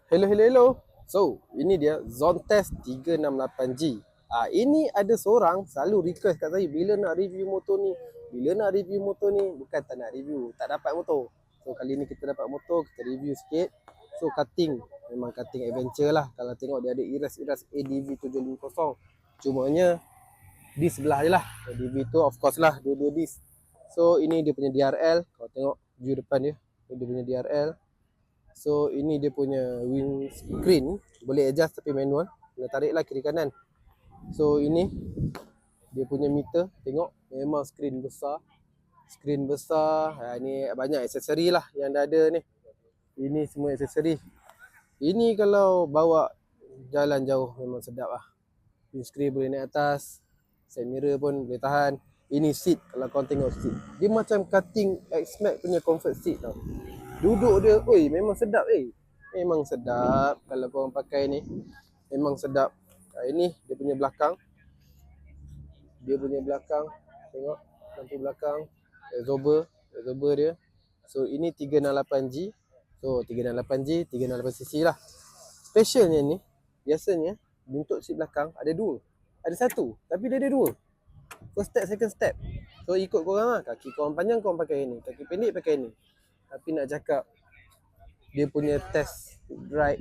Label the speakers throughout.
Speaker 1: Hello. So, ini dia Zone Test 368G. Ini ada seorang selalu request kat saya, bila nak review motor ni? Bukan tak nak review, tak dapat motor. So, kali ni kita dapat motor, kita review sikit. So, cutting, memang cutting adventure lah. Kalau tengok dia ada iras-iras ADV 750. Cumanya di sebelah je lah. ADV tu of course lah, dua-dua disc. So, ini dia punya DRL. Kalau tengok view depan dia, dia punya DRL. So ini dia punya windscreen, boleh adjust tapi manual, kena tarik lah kiri kanan. So ini dia punya meter, tengok memang screen besar. Ni banyak aksesori lah yang dah ada ni. Ini semua aksesori. Ini kalau bawa jalan jauh memang sedap lah. Windscreen boleh naik atas, side mirror pun boleh tahan. Ini seat, kalau kau tengok seat, dia macam cutting X-Max punya comfort seat tau. Duduk dia, memang sedap Memang sedap kalau korang pakai ni. Memang sedap. Ini dia punya belakang. Tengok lampu belakang. Exober dia. So ini 368G. So 368G, 368cc lah. Specialnya ni, biasanya buntut seat belakang ada dua. Ada satu, tapi dia ada dua. First step, second step. So ikut korang lah. Kaki korang panjang korang pakai ni, kaki pendek pakai ni. Tapi nak cakap dia punya test ride,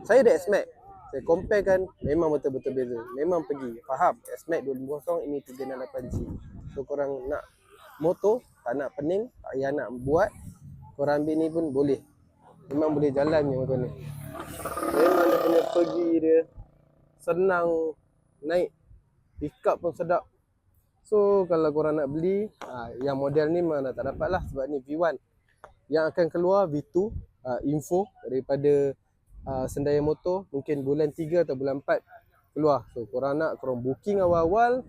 Speaker 1: saya ada S-Max, saya compare kan, memang betul-betul beza. Memang pergi, faham, S-Max 250, ini 368G. So korang nak motor, tak nak pening, tak payah nak buat, korang ambil ni pun boleh. Memang boleh jalan je motor ni. Memang dia punya pergi dia senang, naik pick up pun sedap. So kalau korang nak beli, yang model ni mana tak dapat lah, sebab ni V1. Yang akan keluar V2, info daripada Sendaya Motor, mungkin bulan 3 atau bulan 4 keluar. So korang nak, korang booking awal-awal,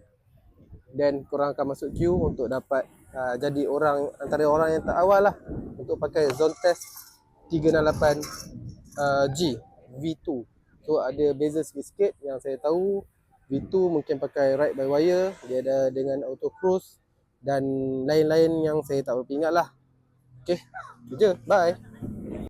Speaker 1: dan korang akan masuk queue untuk dapat jadi orang antara orang yang terawal lah untuk pakai Zone Test 368G V2. So ada beza sikit-sikit yang saya tahu. V2 mungkin pakai ride by wire, dia ada dengan auto cruise dan lain-lain yang saya tak berapa ingat lah. Okay, itu je, bye.